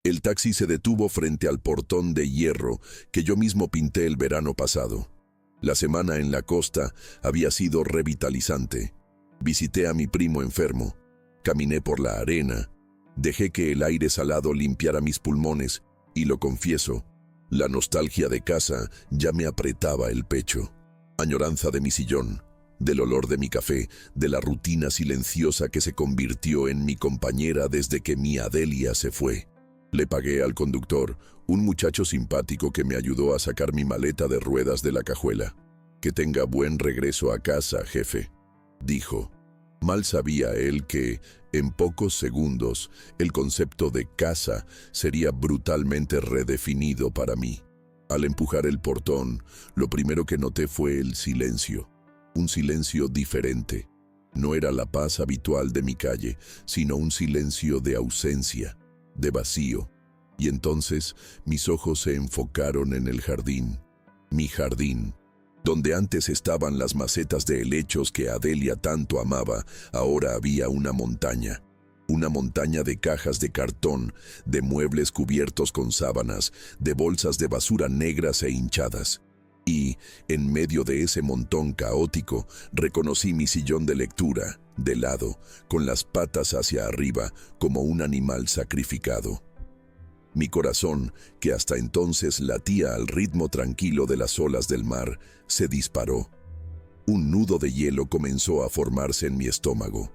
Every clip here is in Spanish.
El taxi se detuvo frente al portón de hierro que yo mismo pinté el verano pasado. La semana en la costa había sido revitalizante. Visité a mi primo enfermo, caminé por la arena, dejé que el aire salado limpiara mis pulmones y lo confieso, la nostalgia de casa ya me apretaba el pecho. Añoranza de mi sillón, del olor de mi café, de la rutina silenciosa que se convirtió en mi compañera desde que mi Adelia se fue. Le pagué al conductor, un muchacho simpático que me ayudó a sacar mi maleta de ruedas de la cajuela. «Que tenga buen regreso a casa, jefe», dijo. Mal sabía él que, en pocos segundos, el concepto de casa sería brutalmente redefinido para mí. Al empujar el portón, lo primero que noté fue el silencio. Un silencio diferente. No era la paz habitual de mi calle, sino un silencio de ausencia, de vacío. Y entonces mis ojos se enfocaron en el jardín. Mi jardín. Donde antes estaban las macetas de helechos que Adelia tanto amaba, ahora había una montaña. Una montaña de cajas de cartón, de muebles cubiertos con sábanas, de bolsas de basura negras e hinchadas. Y, en medio de ese montón caótico, reconocí mi sillón de lectura, de lado, con las patas hacia arriba, como un animal sacrificado. Mi corazón, que hasta entonces latía al ritmo tranquilo de las olas del mar, se disparó. Un nudo de hielo comenzó a formarse en mi estómago.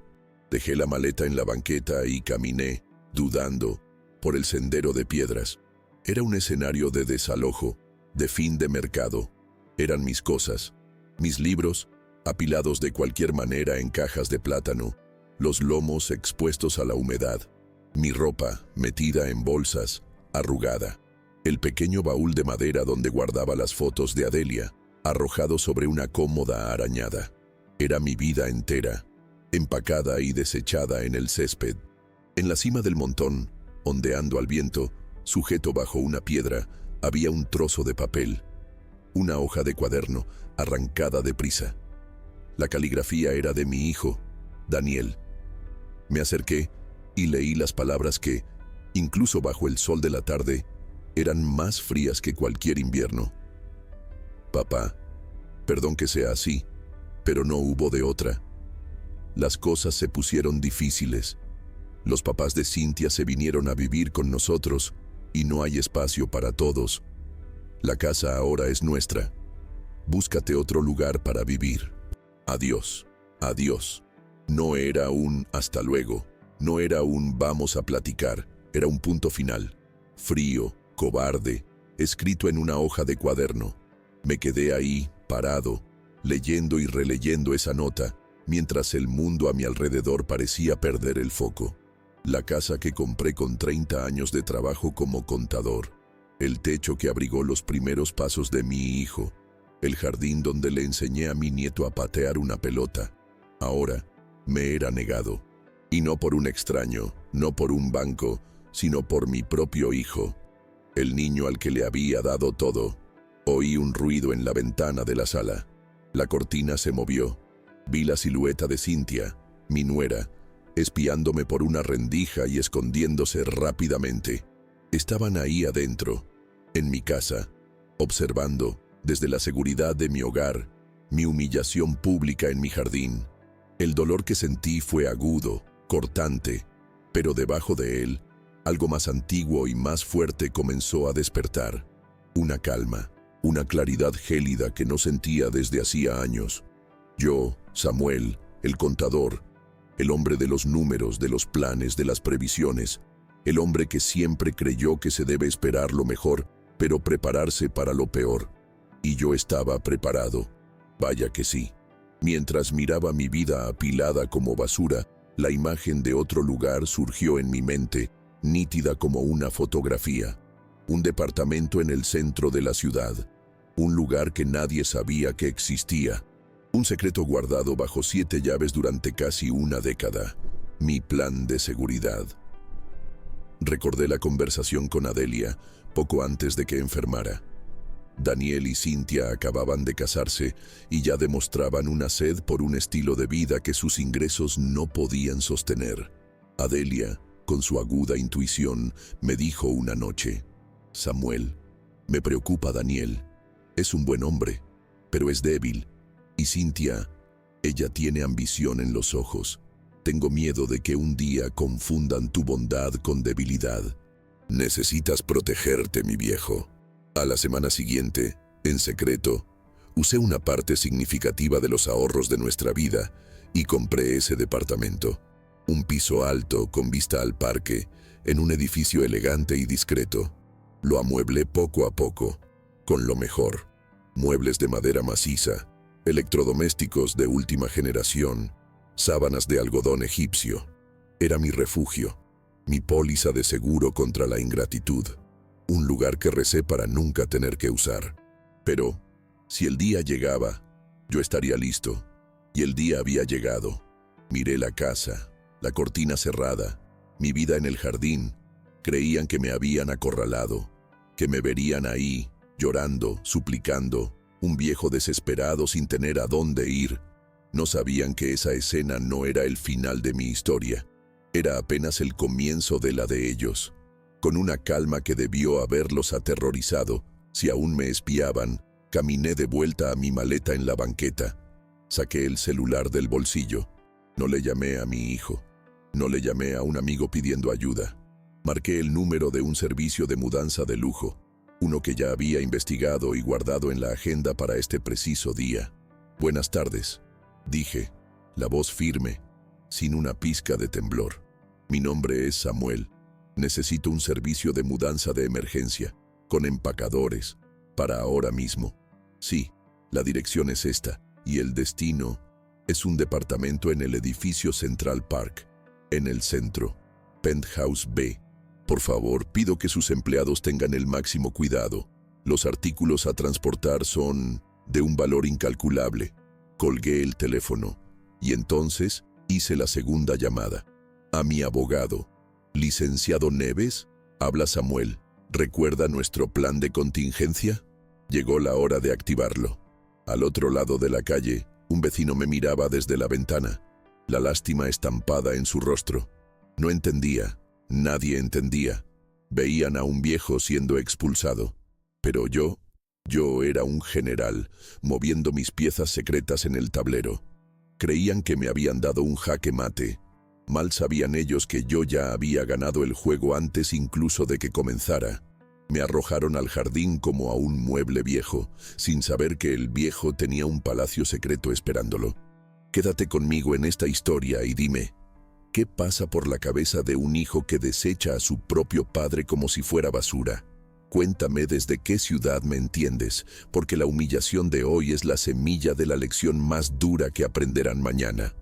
Dejé la maleta en la banqueta y caminé, dudando, por el sendero de piedras. Era un escenario de desalojo, de fin de mercado. Eran mis cosas, mis libros, apilados de cualquier manera en cajas de plátano, los lomos expuestos a la humedad, mi ropa metida en bolsas, arrugada, el pequeño baúl de madera donde guardaba las fotos de Adelia, arrojado sobre una cómoda arañada. Era mi vida entera, empacada y desechada en el césped. En la cima del montón, ondeando al viento, sujeto bajo una piedra, había un trozo de papel, una hoja de cuaderno arrancada deprisa. La caligrafía era de mi hijo, Daniel. Me acerqué y leí las palabras que, incluso bajo el sol de la tarde, eran más frías que cualquier invierno. Papá, perdón que sea así, pero no hubo de otra. Las cosas se pusieron difíciles. Los papás de Cintia se vinieron a vivir con nosotros y no hay espacio para todos. La casa ahora es nuestra. Búscate otro lugar para vivir. Adiós, adiós. No era un hasta luego, no era un vamos a platicar, era un punto final. Frío, cobarde, escrito en una hoja de cuaderno. Me quedé ahí, parado, leyendo y releyendo esa nota, mientras el mundo a mi alrededor parecía perder el foco. La casa que compré con 30 años de trabajo como contador. El techo que abrigó los primeros pasos de mi hijo. El jardín donde le enseñé a mi nieto a patear una pelota. Ahora me era negado. Y no por un extraño, no por un banco, sino por mi propio hijo. El niño al que le había dado todo. Oí un ruido en la ventana de la sala. La cortina se movió. Vi la silueta de Cintia, mi nuera, espiándome por una rendija y escondiéndose rápidamente. Estaban ahí adentro, en mi casa, observando, desde la seguridad de mi hogar, mi humillación pública en mi jardín. El dolor que sentí fue agudo, cortante, pero debajo de él, algo más antiguo y más fuerte comenzó a despertar. Una calma, una claridad gélida que no sentía desde hacía años. Yo, Samuel, el contador, el hombre de los números, de los planes, de las previsiones, el hombre que siempre creyó que se debe esperar lo mejor, pero prepararse para lo peor. Y yo estaba preparado. Vaya que sí. Mientras miraba mi vida apilada como basura, la imagen de otro lugar surgió en mi mente, nítida como una fotografía. Un departamento en el centro de la ciudad. Un lugar que nadie sabía que existía. Un secreto guardado bajo 7 llaves durante casi una década. Mi plan de seguridad. Recordé la conversación con Adelia, poco antes de que enfermara. Daniel y Cintia acababan de casarse y ya demostraban una sed por un estilo de vida que sus ingresos no podían sostener. Adelia, Con su aguda intuición, me dijo una noche: Samuel, me preocupa Daniel. Es un buen hombre, pero es débil. Y Cynthia, ella tiene ambición en los ojos. Tengo miedo de que un día confundan tu bondad con debilidad. Necesitas protegerte, mi viejo. A la semana siguiente, en secreto, usé una parte significativa de los ahorros de nuestra vida y compré ese departamento. Un piso alto con vista al parque, en un edificio elegante y discreto. Lo amueblé poco a poco, con lo mejor. Muebles de madera maciza, electrodomésticos de última generación, sábanas de algodón egipcio. Era mi refugio, mi póliza de seguro contra la ingratitud. Un lugar que recé para nunca tener que usar. Pero, si el día llegaba, yo estaría listo. Y el día había llegado. Miré la casa, la cortina cerrada, mi vida en el jardín. Creían que me habían acorralado, que me verían ahí, llorando, suplicando, un viejo desesperado sin tener a dónde ir. No sabían que esa escena no era el final de mi historia. Era apenas el comienzo de la de ellos. Con una calma que debió haberlos aterrorizado, si aún me espiaban, caminé de vuelta a mi maleta en la banqueta. Saqué el celular del bolsillo. No le llamé a mi hijo. No le llamé a un amigo pidiendo ayuda. Marqué el número de un servicio de mudanza de lujo, uno que ya había investigado y guardado en la agenda para este preciso día. Buenas tardes, dije, la voz firme, sin una pizca de temblor. Mi nombre es Samuel. Necesito un servicio de mudanza de emergencia, con empacadores, para ahora mismo. Sí, la dirección es esta, y el destino es un departamento en el edificio Central Park, en el centro, Penthouse B. Por favor, pido que sus empleados tengan el máximo cuidado. Los artículos a transportar son de un valor incalculable. Colgué el teléfono y entonces hice la segunda llamada. A mi abogado. Licenciado Neves, habla Samuel. ¿Recuerda nuestro plan de contingencia? Llegó la hora de activarlo. Al otro lado de la calle, un vecino me miraba desde la ventana, la lástima estampada en su rostro. No entendía. Nadie entendía. Veían a un viejo siendo expulsado. Pero yo era un general, moviendo mis piezas secretas en el tablero. Creían que me habían dado un jaque mate. Mal sabían ellos que yo ya había ganado el juego antes incluso de que comenzara. Me arrojaron al jardín como a un mueble viejo, sin saber que el viejo tenía un palacio secreto esperándolo. Quédate conmigo en esta historia y dime, ¿qué pasa por la cabeza de un hijo que desecha a su propio padre como si fuera basura? Cuéntame desde qué ciudad me entiendes, porque la humillación de hoy es la semilla de la lección más dura que aprenderán mañana.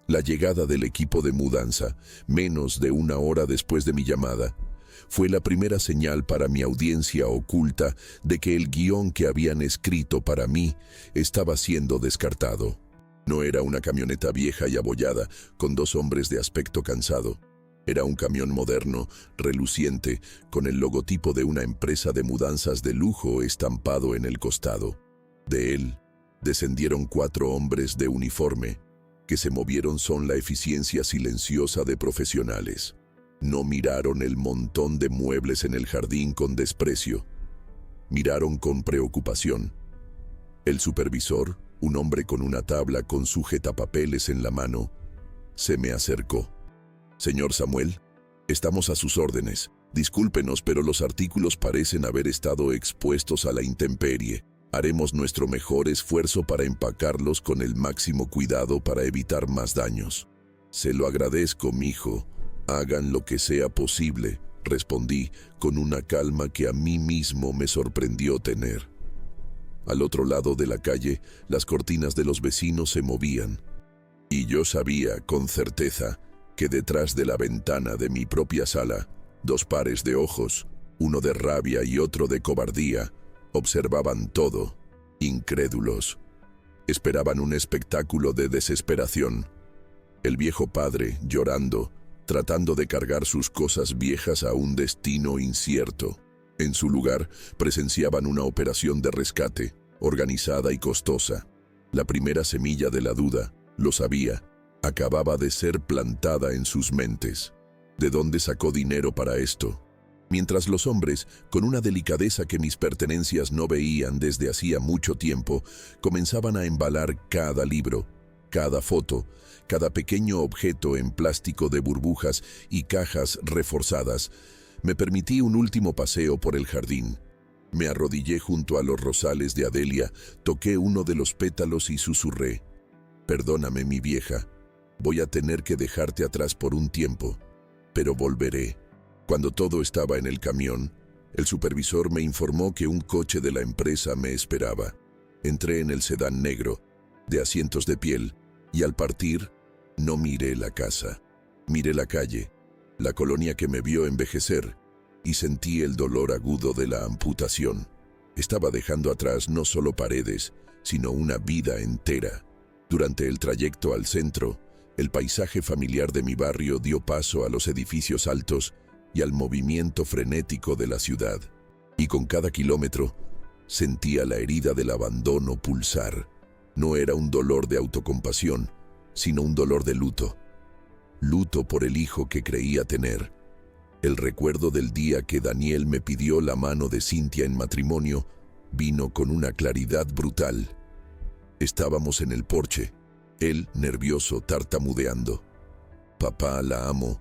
La llegada del equipo de mudanza, menos de una hora después de mi llamada, fue la primera señal para mi audiencia oculta de que el guión que habían escrito para mí estaba siendo descartado. No era una camioneta vieja y abollada, con dos hombres de aspecto cansado. Era un camión moderno, reluciente, con el logotipo de una empresa de mudanzas de lujo estampado en el costado. De él descendieron 4 hombres de uniforme, que se movieron con la eficiencia silenciosa de profesionales. No miraron el montón de muebles en el jardín con desprecio. Miraron con preocupación. El supervisor, un hombre con una tabla con sujetapapeles en la mano, se me acercó. Señor Samuel, estamos a sus órdenes. Discúlpenos, pero los artículos parecen haber estado expuestos a la intemperie. Haremos nuestro mejor esfuerzo para empacarlos con el máximo cuidado para evitar más daños. Se lo agradezco, mijo. Hagan lo que sea posible, respondí con una calma que a mí mismo me sorprendió tener. Al otro lado de la calle, las cortinas de los vecinos se movían. Y yo sabía, con certeza, que detrás de la ventana de mi propia sala, 2 pares de ojos, uno de rabia y otro de cobardía, observaban todo, incrédulos. Esperaban un espectáculo de desesperación. El viejo padre, llorando, tratando de cargar sus cosas viejas a un destino incierto. En su lugar, presenciaban una operación de rescate, organizada y costosa. La primera semilla de la duda, lo sabía, acababa de ser plantada en sus mentes. ¿De dónde sacó dinero para esto? Mientras los hombres, con una delicadeza que mis pertenencias no veían desde hacía mucho tiempo, comenzaban a embalar cada libro, cada foto, cada pequeño objeto en plástico de burbujas y cajas reforzadas, me permití un último paseo por el jardín. Me arrodillé junto a los rosales de Adelia, toqué uno de los pétalos y susurré: «Perdóname, mi vieja, voy a tener que dejarte atrás por un tiempo, pero volveré». Cuando todo estaba en el camión, el supervisor me informó que un coche de la empresa me esperaba. Entré en el sedán negro, de asientos de piel, y al partir, no miré la casa. Miré la calle, la colonia que me vio envejecer, y sentí el dolor agudo de la amputación. Estaba dejando atrás no solo paredes, sino una vida entera. Durante el trayecto al centro, el paisaje familiar de mi barrio dio paso a los edificios altos y al movimiento frenético de la ciudad. Y con cada kilómetro, sentía la herida del abandono pulsar. No era un dolor de autocompasión, sino un dolor de luto. Luto por el hijo que creía tener. El recuerdo del día que Daniel me pidió la mano de Cintia en matrimonio vino con una claridad brutal. Estábamos en el porche, él nervioso, tartamudeando. «Papá, la amo.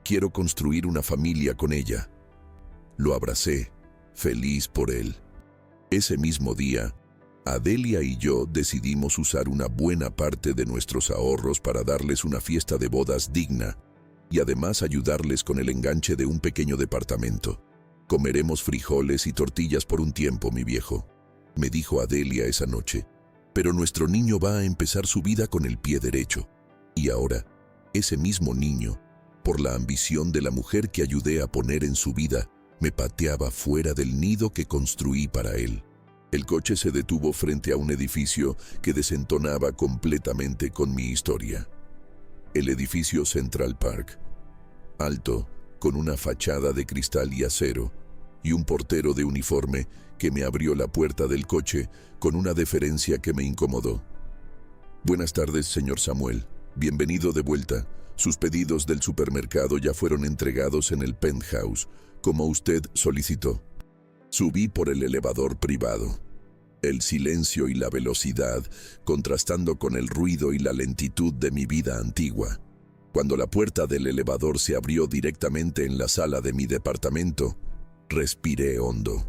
Quiero construir una familia con ella». Lo abracé, feliz por él. Ese mismo día, Adelia y yo decidimos usar una buena parte de nuestros ahorros para darles una fiesta de bodas digna y además ayudarles con el enganche de un pequeño departamento. «Comeremos frijoles y tortillas por un tiempo, mi viejo», me dijo Adelia esa noche. «Pero nuestro niño va a empezar su vida con el pie derecho». Y ahora, ese mismo niño, por la ambición de la mujer que ayudé a poner en su vida, me pateaba fuera del nido que construí para él. El coche se detuvo frente a un edificio que desentonaba completamente con mi historia. El edificio Central Park, alto, con una fachada de cristal y acero, y un portero de uniforme que me abrió la puerta del coche con una deferencia que me incomodó. «Buenas tardes, señor Samuel. Bienvenido de vuelta. Sus pedidos del supermercado ya fueron entregados en el penthouse, como usted solicitó». Subí por el elevador privado. El silencio y la velocidad contrastando con el ruido y la lentitud de mi vida antigua. Cuando la puerta del elevador se abrió directamente en la sala de mi departamento, respiré hondo.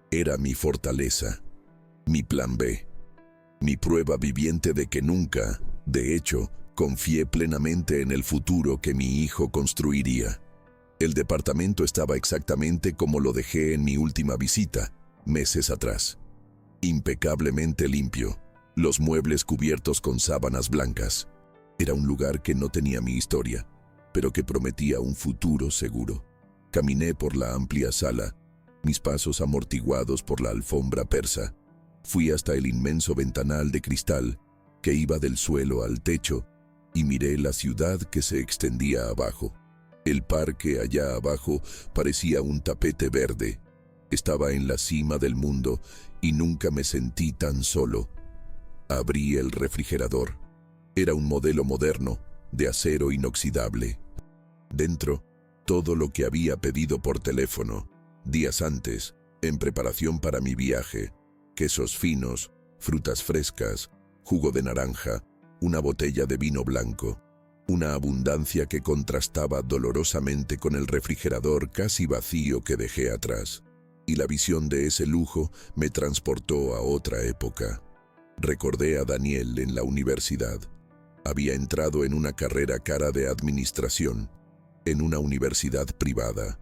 Era mi fortaleza, mi plan B, mi prueba viviente de que nunca, de hecho, confié plenamente en el futuro que mi hijo construiría. El departamento estaba exactamente como lo dejé en mi última visita, meses atrás. Impecablemente limpio, los muebles cubiertos con sábanas blancas. Era un lugar que no tenía mi historia, pero que prometía un futuro seguro. Caminé por la amplia sala, mis pasos amortiguados por la alfombra persa. Fui hasta el inmenso ventanal de cristal que iba del suelo al techo y miré la ciudad que se extendía abajo. El parque allá abajo parecía un tapete verde. Estaba en la cima del mundo y nunca me sentí tan solo. Abrí el refrigerador. Era un modelo moderno, de acero inoxidable. Dentro, todo lo que había pedido por teléfono, días antes, en preparación para mi viaje: quesos finos, frutas frescas, jugo de naranja, una botella de vino blanco. Una abundancia que contrastaba dolorosamente con el refrigerador casi vacío que dejé atrás. Y la visión de ese lujo me transportó a otra época. Recordé a Daniel en la universidad. Había entrado en una carrera cara de administración, en una universidad privada.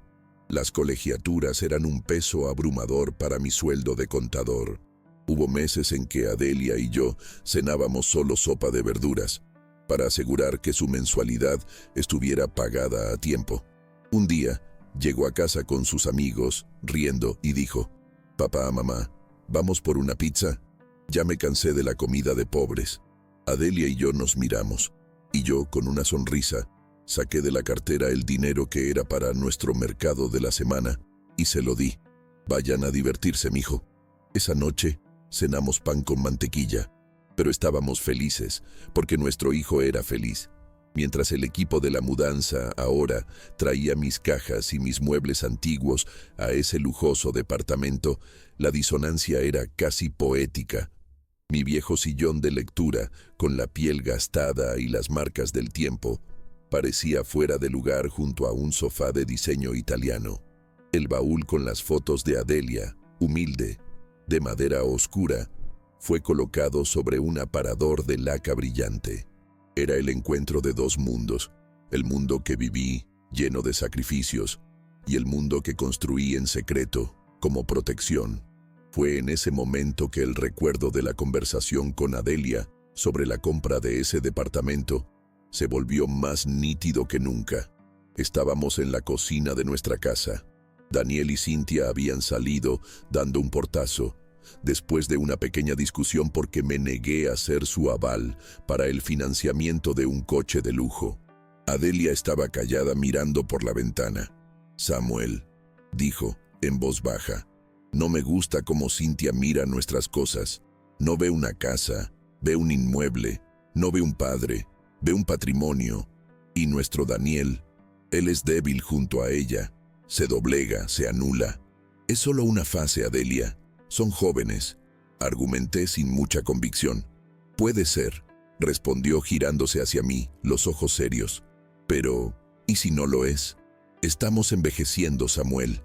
Las colegiaturas eran un peso abrumador para mi sueldo de contador. Hubo meses en que Adelia y yo cenábamos solo sopa de verduras, para asegurar que su mensualidad estuviera pagada a tiempo. Un día, llegó a casa con sus amigos, riendo, y dijo: «Papá, mamá, ¿vamos por una pizza? Ya me cansé de la comida de pobres». Adelia y yo nos miramos, y yo, con una sonrisa, saqué de la cartera el dinero que era para nuestro mercado de la semana, y se lo di. «Vayan a divertirse, mijo». Esa noche, cenamos pan con mantequilla, pero estábamos felices, porque nuestro hijo era feliz. Mientras el equipo de la mudanza ahora traía mis cajas y mis muebles antiguos a ese lujoso departamento, la disonancia era casi poética. Mi viejo sillón de lectura, con la piel gastada y las marcas del tiempo, parecía fuera de lugar junto a un sofá de diseño italiano. El baúl con las fotos de Adelia, humilde, de madera oscura, fue colocado sobre un aparador de laca brillante. Era el encuentro de dos mundos, el mundo que viví, lleno de sacrificios, y el mundo que construí en secreto, como protección. Fue en ese momento que el recuerdo de la conversación con Adelia sobre la compra de ese departamento se volvió más nítido que nunca. Estábamos en la cocina de nuestra casa. Daniel y Cynthia habían salido dando un portazo, después de una pequeña discusión porque me negué a ser su aval para el financiamiento de un coche de lujo. Adelia estaba callada mirando por la ventana. «Samuel», dijo, en voz baja, «no me gusta cómo Cynthia mira nuestras cosas. No ve una casa, ve un inmueble, no ve un padre, ve un patrimonio. Y nuestro Daniel, él es débil junto a ella, se doblega, se anula. Es solo una fase, Adelia. Son jóvenes», argumenté sin mucha convicción. «Puede ser», respondió girándose hacia mí, los ojos serios. «Pero, ¿y si no lo es? Estamos envejeciendo, Samuel.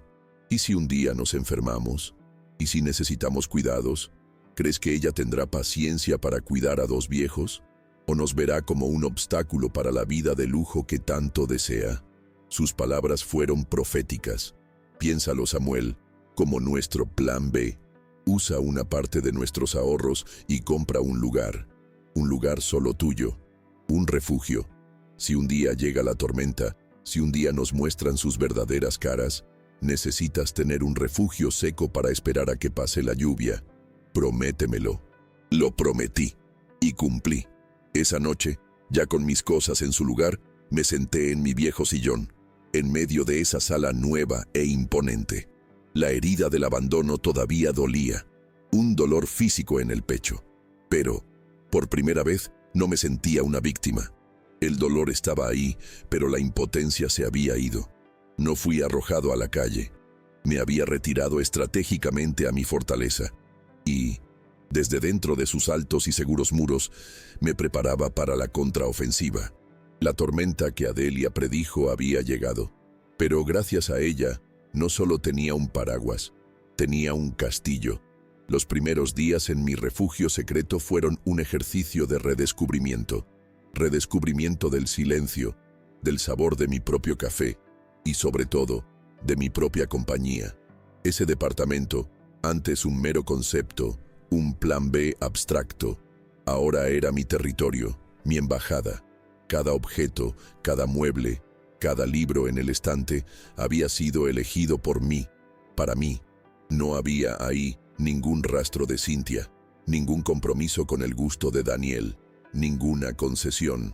¿Y si un día nos enfermamos? ¿Y si necesitamos cuidados? ¿Crees que ella tendrá paciencia para cuidar a dos viejos? ¿O nos verá como un obstáculo para la vida de lujo que tanto desea?» Sus palabras fueron proféticas. «Piénsalo, Samuel, como nuestro plan B. Usa una parte de nuestros ahorros y compra un lugar solo tuyo, un refugio. Si un día llega la tormenta, si un día nos muestran sus verdaderas caras, necesitas tener un refugio seco para esperar a que pase la lluvia. Prométemelo». Lo prometí y cumplí. Esa noche, ya con mis cosas en su lugar, me senté en mi viejo sillón, en medio de esa sala nueva e imponente. La herida del abandono todavía dolía, un dolor físico en el pecho. Pero, por primera vez, no me sentía una víctima. El dolor estaba ahí, pero la impotencia se había ido. No fui arrojado a la calle. Me había retirado estratégicamente a mi fortaleza. Y, desde dentro de sus altos y seguros muros, me preparaba para la contraofensiva. La tormenta que Adelia predijo había llegado. Pero gracias a ella, no solo tenía un paraguas, tenía un castillo. Los primeros días en mi refugio secreto fueron un ejercicio de redescubrimiento. Redescubrimiento del silencio, del sabor de mi propio café y, sobre todo, de mi propia compañía. Ese departamento, antes un mero concepto, un plan B abstracto, ahora era mi territorio, mi embajada. Cada objeto, cada mueble, cada libro en el estante había sido elegido por mí, para mí. No había ahí ningún rastro de Cynthia, ningún compromiso con el gusto de Daniel, ninguna concesión.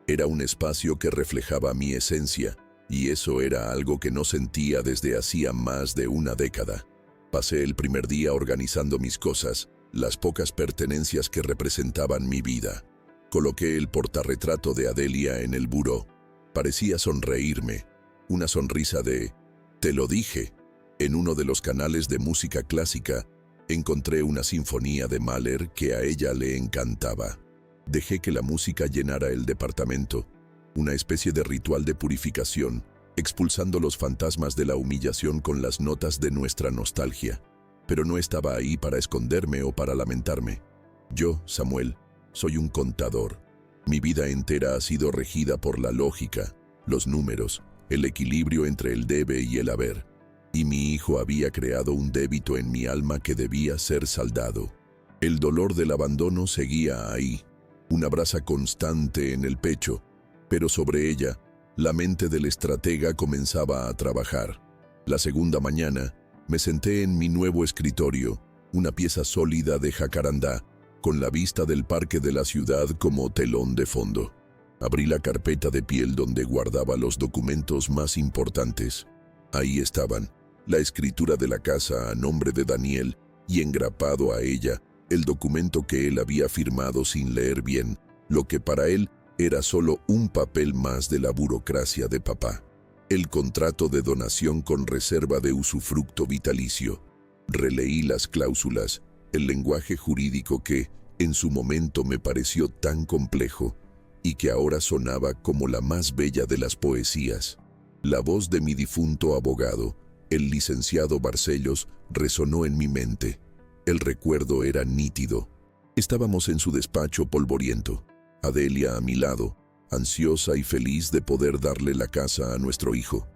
Era un espacio que reflejaba mi esencia, y eso era algo que no sentía desde hacía más de una década. Pasé el primer día organizando mis cosas, las pocas pertenencias que representaban mi vida. Coloqué el portarretrato de Adelia en el buró. Parecía sonreírme, una sonrisa de «te lo dije». En uno de los canales de música clásica encontré una sinfonía de Mahler que a ella le encantaba. Dejé que la música llenara el departamento, una especie de ritual de purificación, expulsando los fantasmas de la humillación con las notas de nuestra nostalgia. Pero no estaba ahí para esconderme o para lamentarme. Yo, Samuel, soy un contador. Mi vida entera ha sido regida por la lógica, los números, el equilibrio entre el debe y el haber. Y mi hijo había creado un débito en mi alma que debía ser saldado. El dolor del abandono seguía ahí, una brasa constante en el pecho, pero sobre ella, la mente del estratega comenzaba a trabajar. La segunda mañana, me senté en mi nuevo escritorio, una pieza sólida de jacarandá, con la vista del parque de la ciudad como telón de fondo. Abrí la carpeta de piel donde guardaba los documentos más importantes. Ahí estaban, la escritura de la casa a nombre de Daniel y engrapado a ella, el documento que él había firmado sin leer bien, lo que para él Era solo un papel más de la burocracia de papá. El contrato de donación con reserva de usufructo vitalicio. Releí las cláusulas, el lenguaje jurídico que, en su momento, me pareció tan complejo y que ahora sonaba como la más bella de las poesías. La voz de mi difunto abogado, el licenciado Barcelos, resonó en mi mente. El recuerdo era nítido. Estábamos en su despacho polvoriento, Adelia a mi lado, ansiosa y feliz de poder darle la casa a nuestro hijo.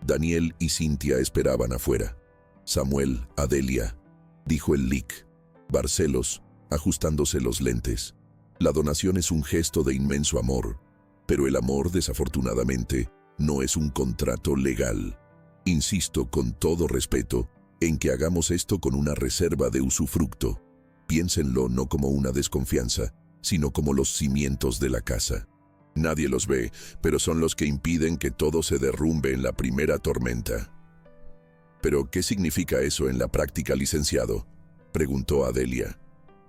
Daniel y Cintia esperaban afuera. Samuel, Adelia, dijo el lic. Barcelos, ajustándose los lentes. La donación es un gesto de inmenso amor, pero el amor, desafortunadamente, no es un contrato legal. Insisto con todo respeto en que hagamos esto con una reserva de usufructo. Piénsenlo no como una desconfianza, sino como los cimientos de la casa. Nadie los ve, pero son los que impiden que todo se derrumbe en la primera tormenta. ¿Pero qué significa eso en la práctica, licenciado?, preguntó Adelia.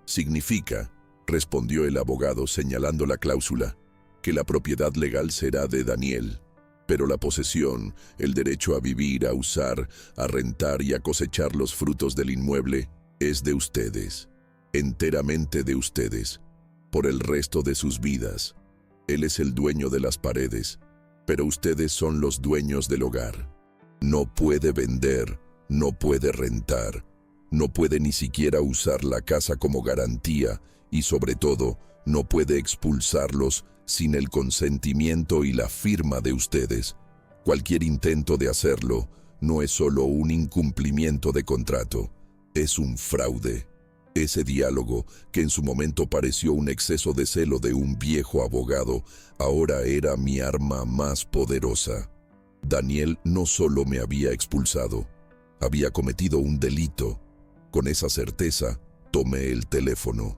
Significa, respondió el abogado señalando la cláusula, que la propiedad legal será de Daniel, pero la posesión, el derecho a vivir, a usar, a rentar y a cosechar los frutos del inmueble, es de ustedes, enteramente de ustedes, por el resto de sus vidas. Él es el dueño de las paredes, pero ustedes son los dueños del hogar. No puede vender, no puede rentar, no puede ni siquiera usar la casa como garantía y, sobre todo, no puede expulsarlos sin el consentimiento y la firma de ustedes. Cualquier intento de hacerlo no es solo un incumplimiento de contrato, es un fraude. Ese diálogo, que en su momento pareció un exceso de celo de un viejo abogado, ahora era mi arma más poderosa. Daniel no solo me había expulsado, había cometido un delito. Con esa certeza, tomé el teléfono.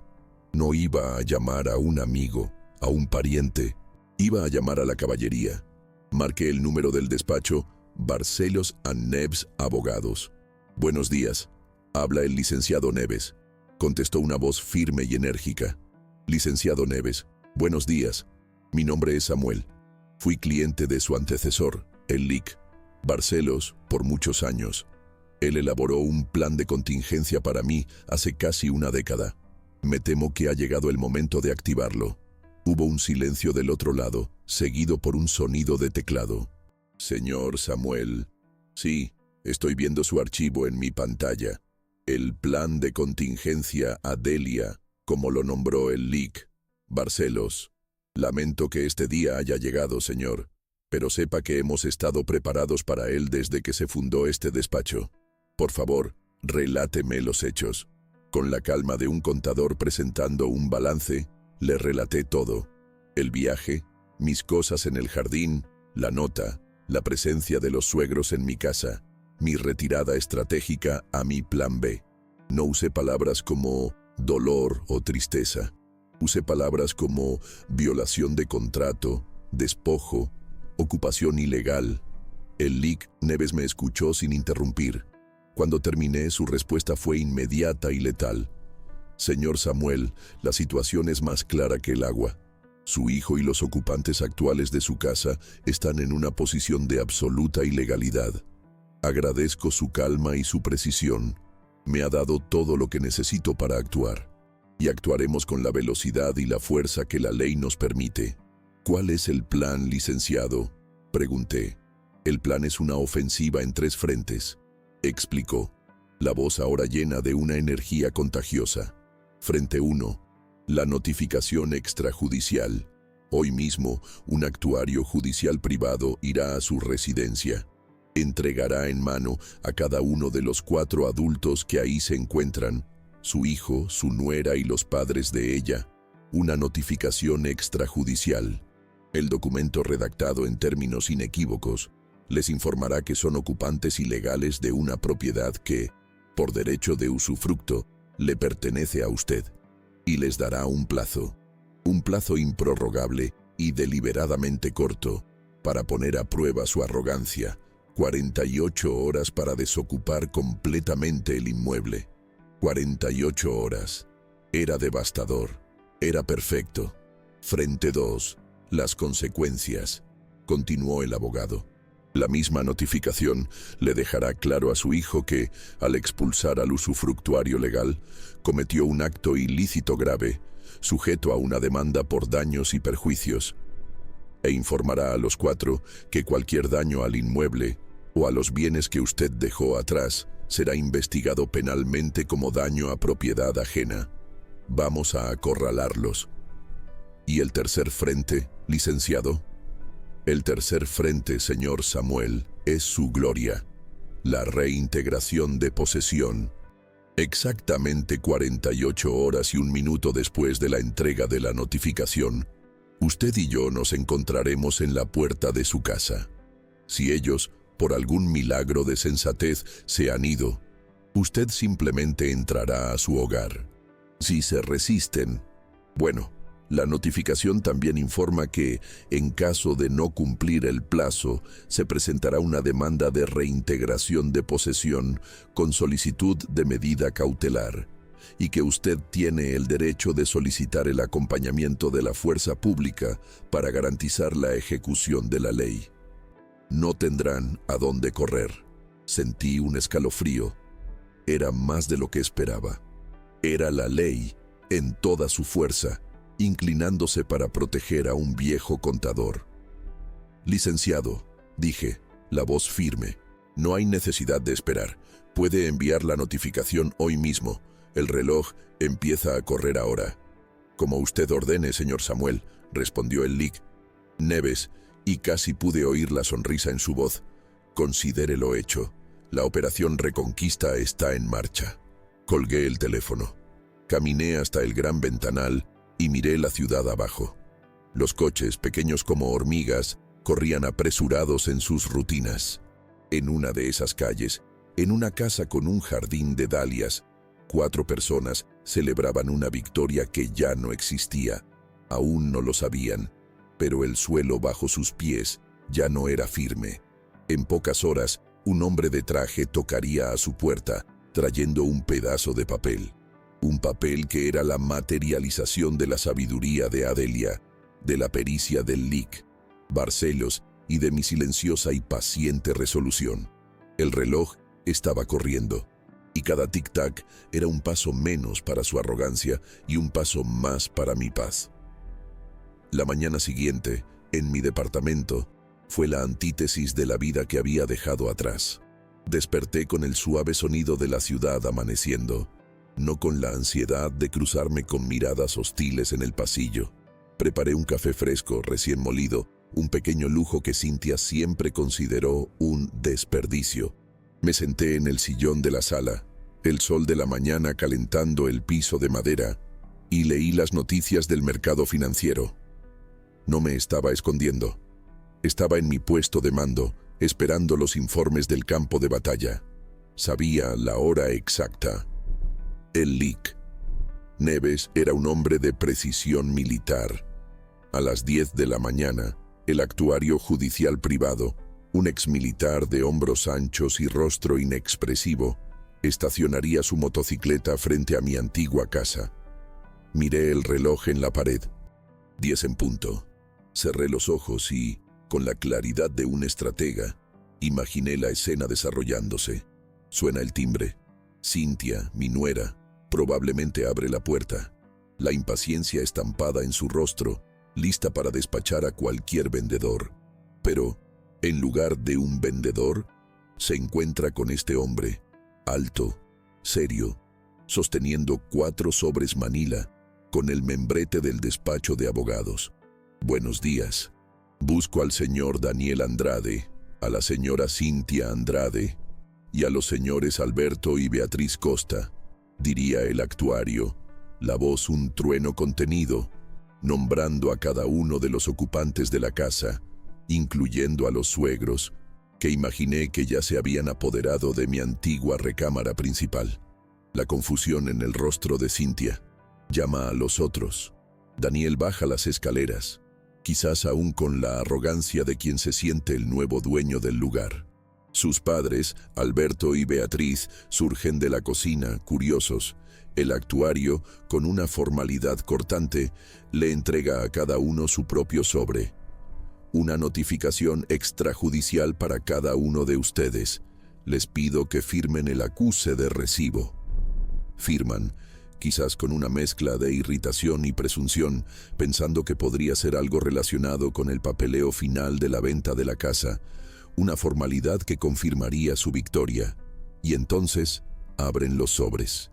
No iba a llamar a un amigo, a un pariente, iba a llamar a la caballería. Marqué el número del despacho, Barcelos and Neves Abogados. Buenos días, habla el licenciado Neves, contestó una voz firme y enérgica. Licenciado Neves, buenos días, mi nombre es Samuel. Fui cliente de su antecesor, el lic. Barcelos, por muchos años. Él elaboró un plan de contingencia para mí hace casi una década. Me temo que ha llegado el momento de activarlo. Hubo un silencio del otro lado, seguido por un sonido de teclado. Señor Samuel. Sí, estoy viendo su archivo en mi pantalla. El plan de contingencia Adelia, como lo nombró el lic. Barcelos. Lamento que este día haya llegado, señor, pero sepa que hemos estado preparados para él desde que se fundó este despacho. Por favor, reláteme los hechos. Con la calma de un contador presentando un balance, le relaté todo. El viaje, mis cosas en el jardín, la nota, la presencia de los suegros en mi casa, mi retirada estratégica a mi plan B. No usé palabras como dolor o tristeza. Usé palabras como violación de contrato, despojo, ocupación ilegal. El lic. Neves me escuchó sin interrumpir. Cuando terminé, su respuesta fue inmediata y letal. Señor Samuel, la situación es más clara que el agua. Su hijo y los ocupantes actuales de su casa están en una posición de absoluta ilegalidad. Agradezco su calma y su precisión. Me ha dado todo lo que necesito para actuar. Y actuaremos con la velocidad y la fuerza que la ley nos permite. ¿Cuál es el plan, licenciado?, pregunté. El plan es una ofensiva en 3 frentes, explicó, la voz ahora llena de una energía contagiosa. Frente 1. La notificación extrajudicial. Hoy mismo, un actuario judicial privado irá a su residencia. Entregará en mano a cada uno de los 4 adultos que ahí se encuentran, su hijo, su nuera y los padres de ella, una notificación extrajudicial. El documento, redactado en términos inequívocos, les informará que son ocupantes ilegales de una propiedad que, por derecho de usufructo, le pertenece a usted, y les dará un plazo improrrogable y deliberadamente corto, para poner a prueba su arrogancia, 48 horas para desocupar completamente el inmueble. 48 horas. Era devastador. Era perfecto. Frente 2. Las consecuencias, continuó el abogado. La misma notificación le dejará claro a su hijo que, al expulsar al usufructuario legal, cometió un acto ilícito grave, sujeto a una demanda por daños y perjuicios, e informará a los 4 que cualquier daño al inmueble o a los bienes que usted dejó atrás será investigado penalmente como daño a propiedad ajena. Vamos a acorralarlos. ¿Y el tercer frente, licenciado? El tercer frente, señor Samuel, es su gloria, la reintegración de posesión. Exactamente 48 horas y 1 minuto después de la entrega de la notificación, usted y yo nos encontraremos en la puerta de su casa. Si ellos, por algún milagro de sensatez, se han ido, usted simplemente entrará a su hogar. Si se resisten, bueno, la notificación también informa que, en caso de no cumplir el plazo, se presentará una demanda de reintegración de posesión con solicitud de medida cautelar, y que usted tiene el derecho de solicitar el acompañamiento de la fuerza pública para garantizar la ejecución de la ley. No tendrán a dónde correr. Sentí un escalofrío. Era más de lo que esperaba. Era la ley, en toda su fuerza, inclinándose para proteger a un viejo contador. Licenciado, dije, la voz firme, no hay necesidad de esperar. Puede enviar la notificación hoy mismo. El reloj empieza a correr ahora. Como usted ordene, señor Samuel, respondió el Lic. Neves, y casi pude oír la sonrisa en su voz. Considérelo hecho. La operación Reconquista está en marcha. Colgué el teléfono. Caminé hasta el gran ventanal y miré la ciudad abajo. Los coches, pequeños como hormigas, corrían apresurados en sus rutinas. En una de esas calles, en una casa con un jardín de dalias, 4 personas celebraban una victoria que ya no existía. Aún no lo sabían, pero el suelo bajo sus pies ya no era firme. En pocas horas, un hombre de traje tocaría a su puerta, trayendo un pedazo de papel. Un papel que era la materialización de la sabiduría de Adelia, de la pericia del Lic, Barcelos y de mi silenciosa y paciente resolución. El reloj estaba corriendo, y cada tic-tac era un paso menos para su arrogancia y un paso más para mi paz. La mañana siguiente, en mi departamento, fue la antítesis de la vida que había dejado atrás. Desperté con el suave sonido de la ciudad amaneciendo, no con la ansiedad de cruzarme con miradas hostiles en el pasillo. Preparé un café fresco, recién molido, un pequeño lujo que Cynthia siempre consideró un desperdicio. Me senté en el sillón de la sala, el sol de la mañana calentando el piso de madera, y leí las noticias del mercado financiero. No me estaba escondiendo. Estaba en mi puesto de mando, esperando los informes del campo de batalla. Sabía la hora exacta. El Lic. Neves era un hombre de precisión militar. A las 10 de la mañana, el actuario judicial privado, un exmilitar de hombros anchos y rostro inexpresivo, estacionaría su motocicleta frente a mi antigua casa. Miré el reloj en la pared. 10 en punto. Cerré los ojos y, con la claridad de un estratega, imaginé la escena desarrollándose. Suena el timbre. Cynthia, mi nuera, probablemente abre la puerta, la impaciencia estampada en su rostro, lista para despachar a cualquier vendedor. Pero, en lugar de un vendedor, se encuentra con este hombre, alto, serio, sosteniendo 4 sobres Manila, con el membrete del despacho de abogados. Buenos días. Busco al señor Daniel Andrade, a la señora Cynthia Andrade y a los señores Alberto y Beatriz Costa, diría el actuario, la voz un trueno contenido, nombrando a cada uno de los ocupantes de la casa, incluyendo a los suegros, que imaginé que ya se habían apoderado de mi antigua recámara principal. La confusión en el rostro de Cynthia. Llama a los otros. Daniel baja las escaleras, quizás aún con la arrogancia de quien se siente el nuevo dueño del lugar. Sus padres, Alberto y Beatriz, surgen de la cocina, curiosos. El actuario, con una formalidad cortante, le entrega a cada uno su propio sobre. Una notificación extrajudicial para cada uno de ustedes. Les pido que firmen el acuse de recibo. Firman, quizás con una mezcla de irritación y presunción, pensando que podría ser algo relacionado con el papeleo final de la venta de la casa, una formalidad que confirmaría su victoria. Y entonces abren los sobres.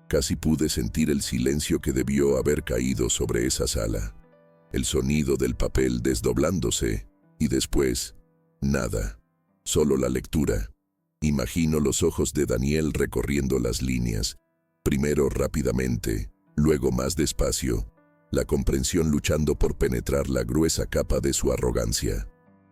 Casi pude sentir el silencio que debió haber caído sobre esa sala. El sonido del papel desdoblándose, y después, nada. Solo la lectura. Imagino los ojos de Daniel recorriendo las líneas, primero rápidamente, luego más despacio, la comprensión luchando por penetrar la gruesa capa de su arrogancia.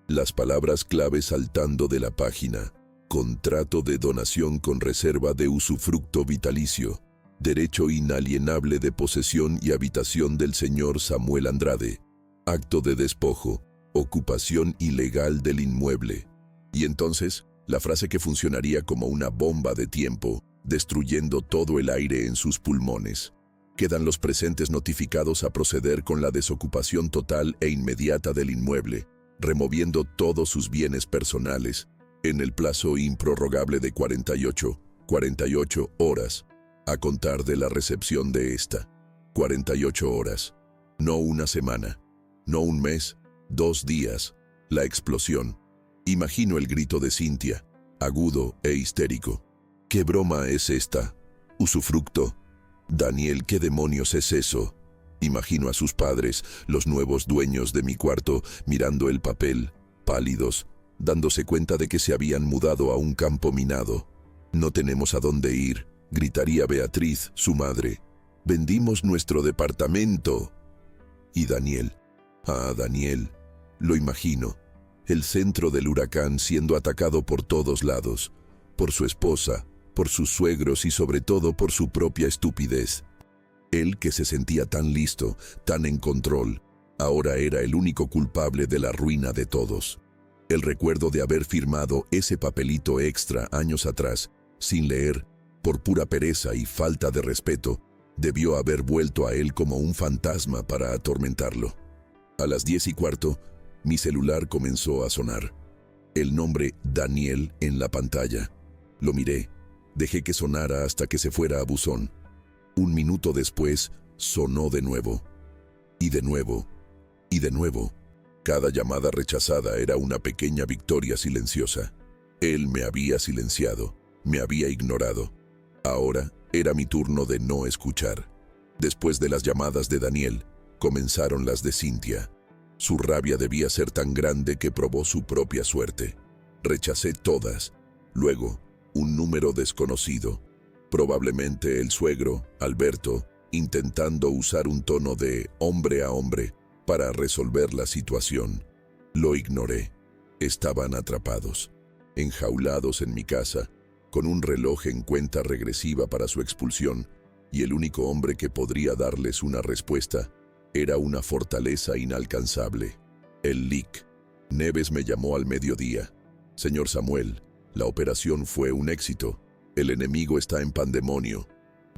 Las palabras clave saltando de la página: contrato de donación con reserva de usufructo vitalicio, derecho inalienable de posesión y habitación del señor Samuel Andrade, acto de despojo, ocupación ilegal del inmueble. Y entonces, la frase que funcionaría como una bomba de tiempo, destruyendo todo el aire en sus pulmones. Quedan los presentes notificados a proceder con la desocupación total e inmediata del inmueble, removiendo todos sus bienes personales, en el plazo improrrogable de 48 horas, a contar de la recepción de esta. 48 horas. No una semana, no un mes, 2 días. La explosión. Imagino el grito de Cintia, agudo e histérico. ¿Qué broma es esta? Usufructo. Daniel, ¿qué demonios es eso? Imagino a sus padres, los nuevos dueños de mi cuarto, mirando el papel, pálidos, dándose cuenta de que se habían mudado a un campo minado. No tenemos a dónde ir, gritaría Beatriz, su madre. Vendimos nuestro departamento. Y Daniel. Daniel. Lo imagino. El centro del huracán siendo atacado por todos lados, por su esposa, por sus suegros y sobre todo por su propia estupidez. Él, que se sentía tan listo, tan en control, ahora era el único culpable de la ruina de todos. El recuerdo de haber firmado ese papelito extra años atrás, sin leer, por pura pereza y falta de respeto, debió haber vuelto a él como un fantasma para atormentarlo. A las 10:15, mi celular comenzó a sonar. El nombre Daniel en la pantalla. Lo miré. Dejé que sonara hasta que se fuera a buzón. 1 minuto después, sonó de nuevo. Y de nuevo. Y de nuevo. Cada llamada rechazada era una pequeña victoria silenciosa. Él me había silenciado, me había ignorado. Ahora era mi turno de no escuchar. Después de las llamadas de Daniel, comenzaron las de Cintia. Su rabia debía ser tan grande que probó su propia suerte. Rechacé todas. Luego, un número desconocido. Probablemente el suegro, Alberto, intentando usar un tono de hombre a hombre para resolver la situación. Lo ignoré. Estaban atrapados, enjaulados en mi casa, con un reloj en cuenta regresiva para su expulsión, y el único hombre que podría darles una respuesta era una fortaleza inalcanzable. El LIC. Neves me llamó al mediodía. Señor Samuel, la operación fue un éxito. El enemigo está en pandemonio,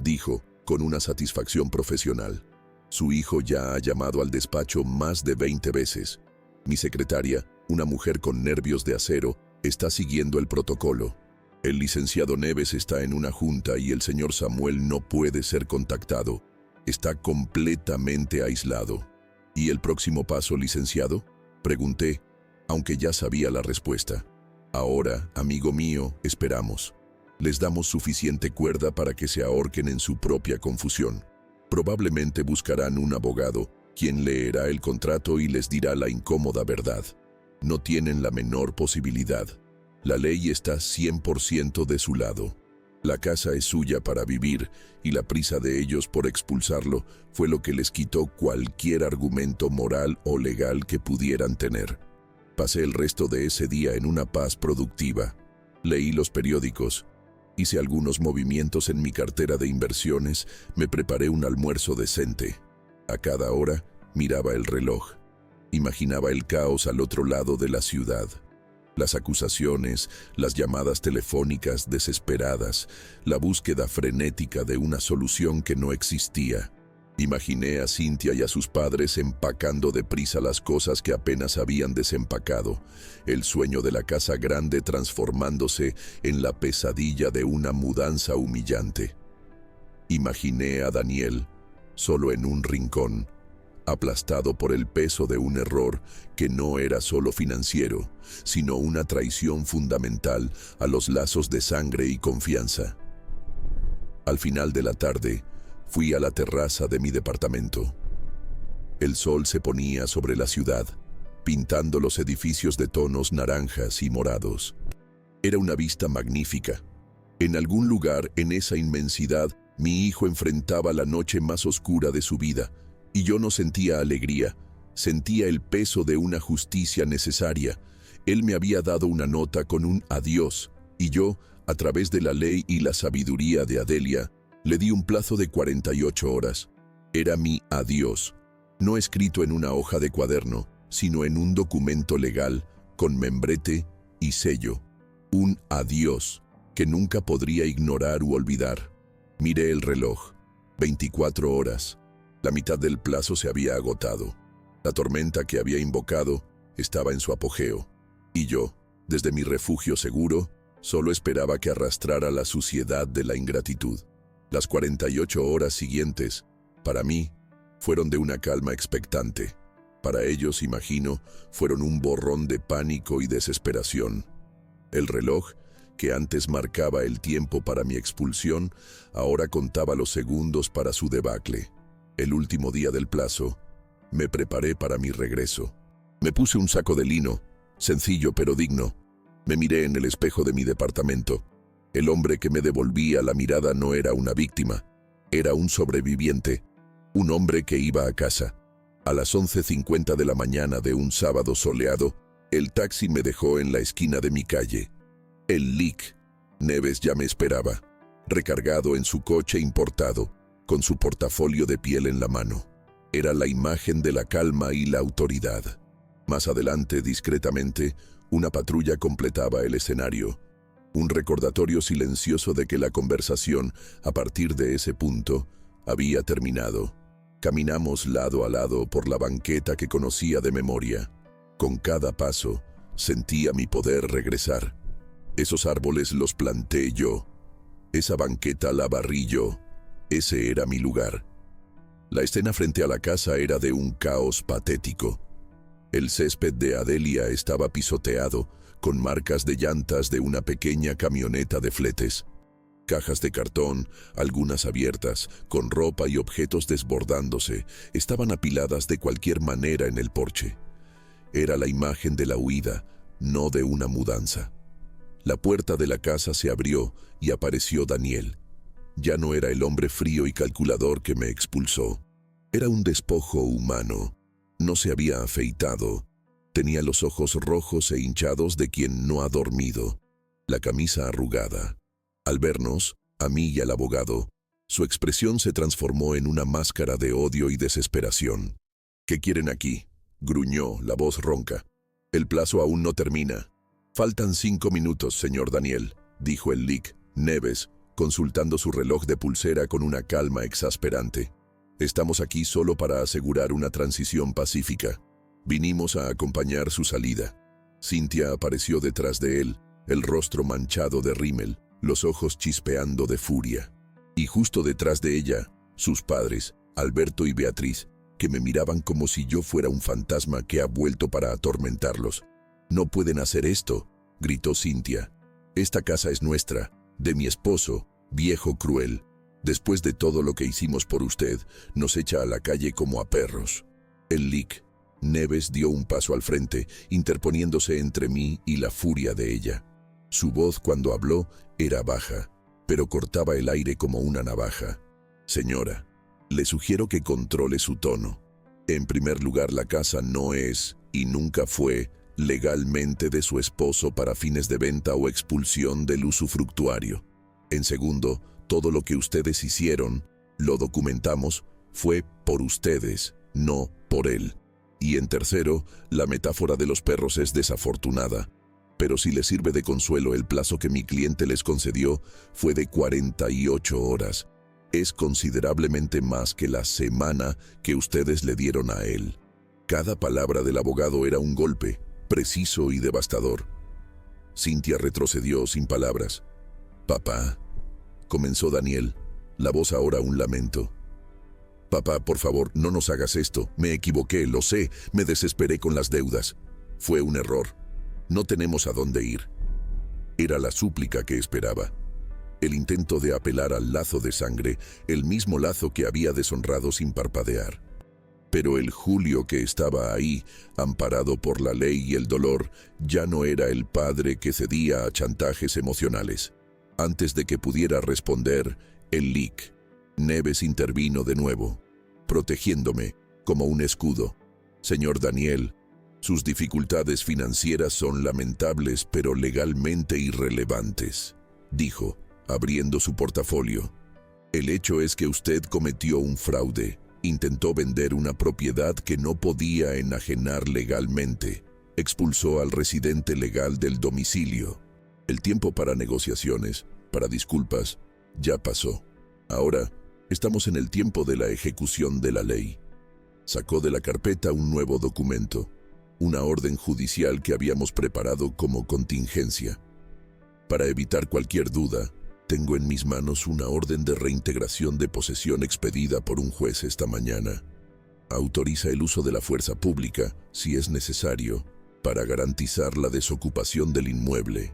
dijo, con una satisfacción profesional. Su hijo ya ha llamado al despacho más de 20 veces. Mi secretaria, una mujer con nervios de acero, está siguiendo el protocolo. El licenciado Neves está en una junta y el señor Samuel no puede ser contactado. Está completamente aislado. ¿Y el próximo paso, licenciado?, pregunté, aunque ya sabía la respuesta. Ahora, amigo mío, esperamos. Les damos suficiente cuerda para que se ahorquen en su propia confusión. Probablemente buscarán un abogado, quien leerá el contrato y les dirá la incómoda verdad. No tienen la menor posibilidad. La ley está 100% de su lado. La casa es suya para vivir y la prisa de ellos por expulsarlo fue lo que les quitó cualquier argumento moral o legal que pudieran tener. Pasé el resto de ese día en una paz productiva. Leí los periódicos, hice algunos movimientos en mi cartera de inversiones, me preparé un almuerzo decente. A cada hora miraba el reloj. Imaginaba el caos al otro lado de la ciudad. Las acusaciones, las llamadas telefónicas desesperadas, la búsqueda frenética de una solución que no existía. Imaginé a Cynthia y a sus padres empacando deprisa las cosas que apenas habían desempacado, el sueño de la casa grande transformándose en la pesadilla de una mudanza humillante. Imaginé a Daniel, solo en un rincón, aplastado por el peso de un error que no era solo financiero, sino una traición fundamental a los lazos de sangre y confianza. Al final de la tarde, fui a la terraza de mi departamento. El sol se ponía sobre la ciudad, pintando los edificios de tonos naranjas y morados. Era una vista magnífica. En algún lugar en esa inmensidad, mi hijo enfrentaba la noche más oscura de su vida, y yo no sentía alegría, sentía el peso de una justicia necesaria. Él me había dado una nota con un adiós, y yo, a través de la ley y la sabiduría de Adelia, le di un plazo de 48 horas. Era mi adiós, no escrito en una hoja de cuaderno, sino en un documento legal, con membrete y sello. Un adiós que nunca podría ignorar u olvidar. Miré el reloj. 24 horas. La mitad del plazo se había agotado. La tormenta que había invocado estaba en su apogeo. Y yo, desde mi refugio seguro, solo esperaba que arrastrara la suciedad de la ingratitud. Las 48 horas siguientes, para mí, fueron de una calma expectante. Para ellos, imagino, fueron un borrón de pánico y desesperación. El reloj, que antes marcaba el tiempo para mi expulsión, ahora contaba los segundos para su debacle. El último día del plazo, me preparé para mi regreso. Me puse un saco de lino, sencillo pero digno. Me miré en el espejo de mi departamento. El hombre que me devolvía la mirada no era una víctima, era un sobreviviente, un hombre que iba a casa. A las 11:50 de la mañana de un sábado soleado, el taxi me dejó en la esquina de mi calle. El Lick. Neves ya me esperaba, recargado en su coche importado, con su portafolio de piel en la mano. Era la imagen de la calma y la autoridad. Más adelante, discretamente, una patrulla completaba el escenario. Un recordatorio silencioso de que la conversación, a partir de ese punto, había terminado. Caminamos lado a lado por la banqueta que conocía de memoria. Con cada paso, sentía mi poder regresar. Esos árboles los planté yo. Esa banqueta la barrí yo. Ese era mi lugar. La escena frente a la casa era de un caos patético. El césped de Adelia estaba pisoteado, con marcas de llantas de una pequeña camioneta de fletes. Cajas de cartón, algunas abiertas, con ropa y objetos desbordándose, estaban apiladas de cualquier manera en el porche. Era la imagen de la huida, no de una mudanza. La puerta de la casa se abrió y apareció Daniel. Ya no era el hombre frío y calculador que me expulsó. Era un despojo humano. No se había afeitado. Tenía los ojos rojos e hinchados de quien no ha dormido, la camisa arrugada. Al vernos, a mí y al abogado, su expresión se transformó en una máscara de odio y desesperación. ¿Qué quieren aquí?, gruñó, la voz ronca. El plazo aún no termina. Faltan 5 minutos, señor Daniel, dijo el Lick, Neves, consultando su reloj de pulsera con una calma exasperante. Estamos aquí solo para asegurar una transición pacífica. Vinimos a acompañar su salida. Cynthia apareció detrás de él, el rostro manchado de rímel, los ojos chispeando de furia. Y justo detrás de ella, sus padres, Alberto y Beatriz, que me miraban como si yo fuera un fantasma que ha vuelto para atormentarlos. «No pueden hacer esto», gritó Cynthia. «Esta casa es nuestra, de mi esposo, viejo cruel. Después de todo lo que hicimos por usted, nos echa a la calle como a perros». El Lick. Neves dio un paso al frente, interponiéndose entre mí y la furia de ella. Su voz cuando habló era baja, pero cortaba el aire como una navaja. «Señora, le sugiero que controle su tono. En primer lugar, la casa no es, y nunca fue, legalmente de su esposo para fines de venta o expulsión del usufructuario. En segundo, todo lo que ustedes hicieron, lo documentamos, fue por ustedes, no por él. Y en tercero, la metáfora de los perros es desafortunada. Pero si les sirve de consuelo, el plazo que mi cliente les concedió fue de 48 horas. Es considerablemente más que la semana que ustedes le dieron a él. Cada palabra del abogado era un golpe, preciso y devastador. Cynthia retrocedió sin palabras. «Papá», comenzó Daniel, la voz ahora un lamento. «Papá, por favor, no nos hagas esto. Me equivoqué, lo sé, me desesperé con las deudas. Fue un error. No tenemos a dónde ir». Era la súplica que esperaba. El intento de apelar al lazo de sangre, el mismo lazo que había deshonrado sin parpadear. Pero el Julio que estaba ahí, amparado por la ley y el dolor, ya no era el padre que cedía a chantajes emocionales. Antes de que pudiera responder, el LIC. Neves intervino de nuevo, protegiéndome como un escudo. «Señor Daniel, sus dificultades financieras son lamentables pero legalmente irrelevantes», dijo, abriendo su portafolio. «El hecho es que usted cometió un fraude. Intentó vender una propiedad que no podía enajenar legalmente. Expulsó al residente legal del domicilio. El tiempo para negociaciones, para disculpas, ya pasó. Ahora estamos en el tiempo de la ejecución de la ley». Sacó de la carpeta un nuevo documento, una orden judicial que habíamos preparado como contingencia. «Para evitar cualquier duda, tengo en mis manos una orden de reintegración de posesión expedida por un juez esta mañana. Autoriza el uso de la fuerza pública, si es necesario, para garantizar la desocupación del inmueble.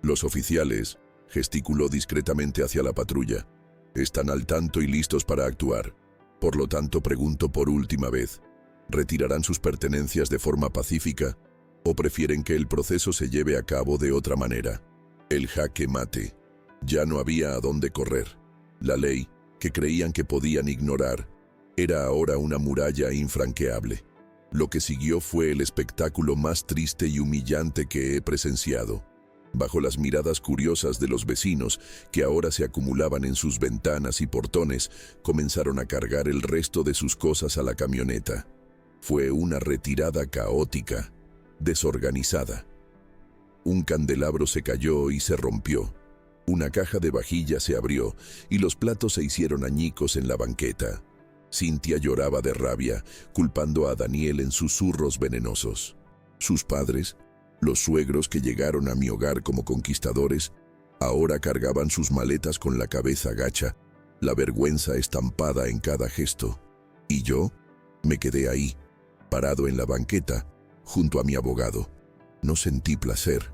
Los oficiales», gesticuló discretamente hacia la patrulla, «están al tanto y listos para actuar. Por lo tanto, pregunto por última vez, ¿retirarán sus pertenencias de forma pacífica o prefieren que el proceso se lleve a cabo de otra manera?» El jaque mate. Ya no había a dónde correr. La ley, que creían que podían ignorar, era ahora una muralla infranqueable. Lo que siguió fue el espectáculo más triste y humillante que he presenciado. Bajo las miradas curiosas de los vecinos, que ahora se acumulaban en sus ventanas y portones, comenzaron a cargar el resto de sus cosas a la camioneta. Fue una retirada caótica, desorganizada. Un candelabro se cayó y se rompió. Una caja de vajilla se abrió y los platos se hicieron añicos en la banqueta. Cynthia lloraba de rabia, culpando a Daniel en susurros venenosos. Sus padres, los suegros que llegaron a mi hogar como conquistadores, ahora cargaban sus maletas con la cabeza gacha, la vergüenza estampada en cada gesto. Y yo me quedé ahí, parado en la banqueta, junto a mi abogado. No sentí placer,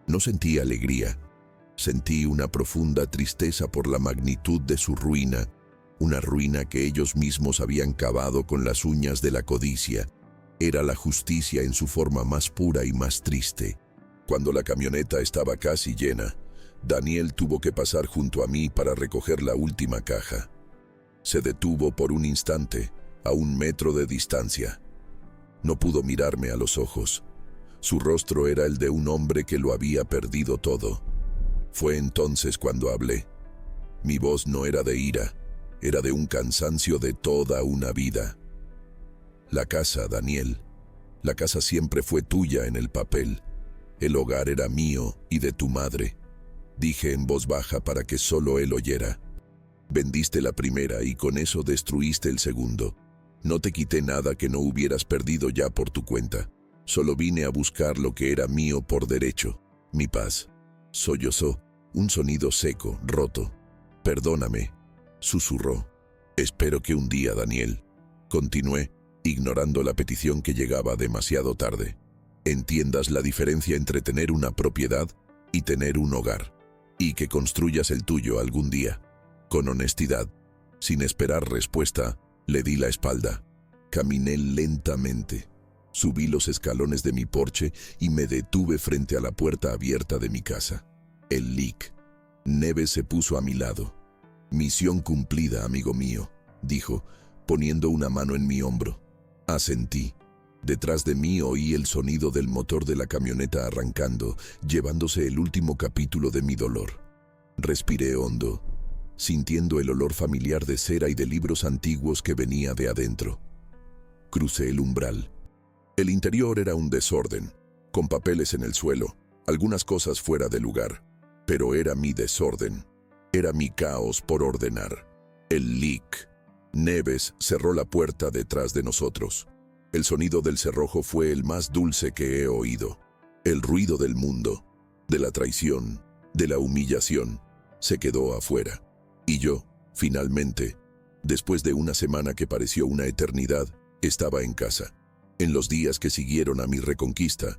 no sentí alegría. Sentí una profunda tristeza por la magnitud de su ruina, una ruina que ellos mismos habían cavado con las uñas de la codicia. Era la justicia en su forma más pura y más triste. Cuando la camioneta estaba casi llena, Daniel tuvo que pasar junto a mí para recoger la última caja. Se detuvo por un instante, a 1 metro de distancia. No pudo mirarme a los ojos. Su rostro era el de un hombre que lo había perdido todo. Fue entonces cuando hablé. Mi voz no era de ira, era de un cansancio de toda una vida. «La casa, Daniel, la casa siempre fue tuya en el papel. El hogar era mío y de tu madre», dije en voz baja para que solo él oyera. «Vendiste la primera y con eso destruiste el segundo. No te quité nada que no hubieras perdido ya por tu cuenta. Solo vine a buscar lo que era mío por derecho, mi paz». Sollozó, un sonido seco, roto. «Perdóname», susurró. «Espero que un día, Daniel», continué, ignorando la petición que llegaba demasiado tarde, «entiendas la diferencia entre tener una propiedad y tener un hogar, y que construyas el tuyo algún día». Con honestidad, sin esperar respuesta, le di la espalda. Caminé lentamente. Subí los escalones de mi porche y me detuve frente a la puerta abierta de mi casa. El LIC. Neves se puso a mi lado. «Misión cumplida, amigo mío», dijo, poniendo una mano en mi hombro. Asentí. Detrás de mí oí el sonido del motor de la camioneta arrancando, llevándose el último capítulo de mi dolor. Respiré hondo, sintiendo el olor familiar de cera y de libros antiguos que venía de adentro. Crucé el umbral. El interior era un desorden, con papeles en el suelo, algunas cosas fuera de lugar, pero era mi desorden, era mi caos por ordenar. El leak. Neves cerró la puerta detrás de nosotros. El sonido del cerrojo fue el más dulce que he oído. El ruido del mundo, de la traición, de la humillación, se quedó afuera. Y yo, finalmente, después de una semana que pareció una eternidad, estaba en casa. En los días que siguieron a mi reconquista,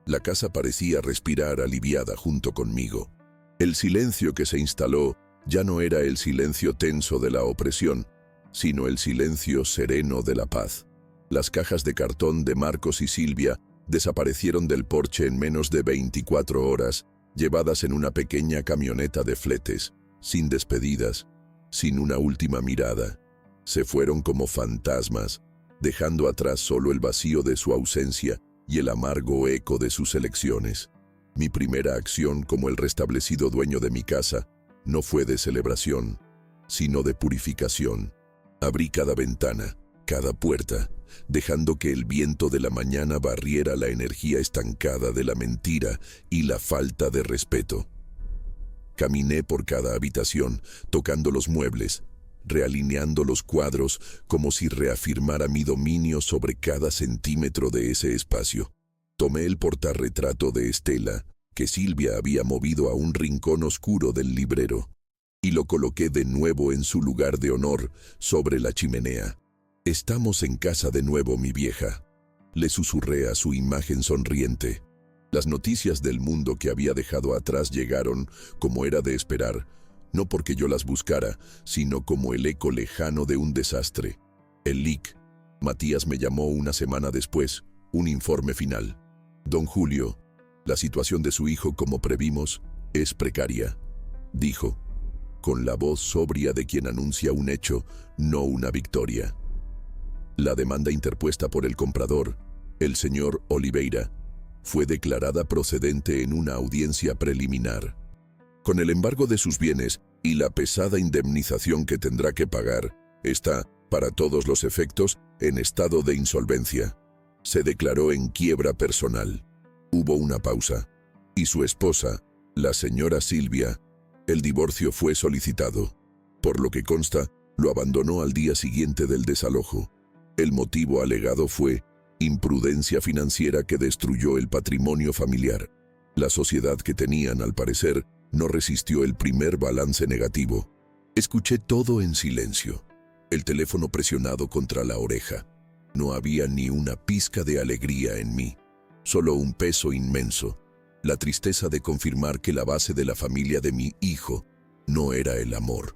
la casa parecía respirar aliviada junto conmigo. El silencio que se instaló ya no era el silencio tenso de la opresión, sino el silencio sereno de la paz. Las cajas de cartón de Marcos y Silvia desaparecieron del porche en menos de 24 horas, llevadas en una pequeña camioneta de fletes, sin despedidas, sin una última mirada. Se fueron como fantasmas, dejando atrás solo el vacío de su ausencia y el amargo eco de sus elecciones. Mi primera acción como el restablecido dueño de mi casa no fue de celebración, sino de purificación. Abrí cada ventana, cada puerta, dejando que el viento de la mañana barriera la energía estancada de la mentira y la falta de respeto. Caminé por cada habitación, tocando los muebles, realineando los cuadros como si reafirmara mi dominio sobre cada centímetro de ese espacio. Tomé el portarretrato de Estela, que Silvia había movido a un rincón oscuro del librero, y lo coloqué de nuevo en su lugar de honor sobre la chimenea. «Estamos en casa de nuevo, mi vieja», le susurré a su imagen sonriente. Las noticias del mundo que había dejado atrás llegaron, como era de esperar, no porque yo las buscara, sino como el eco lejano de un desastre. El leak. Matías me llamó una semana después, un informe final. «Don Julio, la situación de su hijo, como previmos, es precaria», dijo, con la voz sobria de quien anuncia un hecho, no una victoria. La demanda interpuesta por el comprador, el señor Oliveira, fue declarada procedente en una audiencia preliminar. Con el embargo de sus bienes y la pesada indemnización que tendrá que pagar, está, para todos los efectos, en estado de insolvencia. Se declaró en quiebra personal. Hubo una pausa, y su esposa, la señora Silvia, el divorcio fue solicitado. Por lo que consta, lo abandonó al día siguiente del desalojo. El motivo alegado fue imprudencia financiera que destruyó el patrimonio familiar. La sociedad que tenían, al parecer, no resistió el primer balance negativo. Escuché todo en silencio, el teléfono presionado contra la oreja. No había ni una pizca de alegría en mí, solo un peso inmenso, la tristeza de confirmar que la base de la familia de mi hijo no era el amor,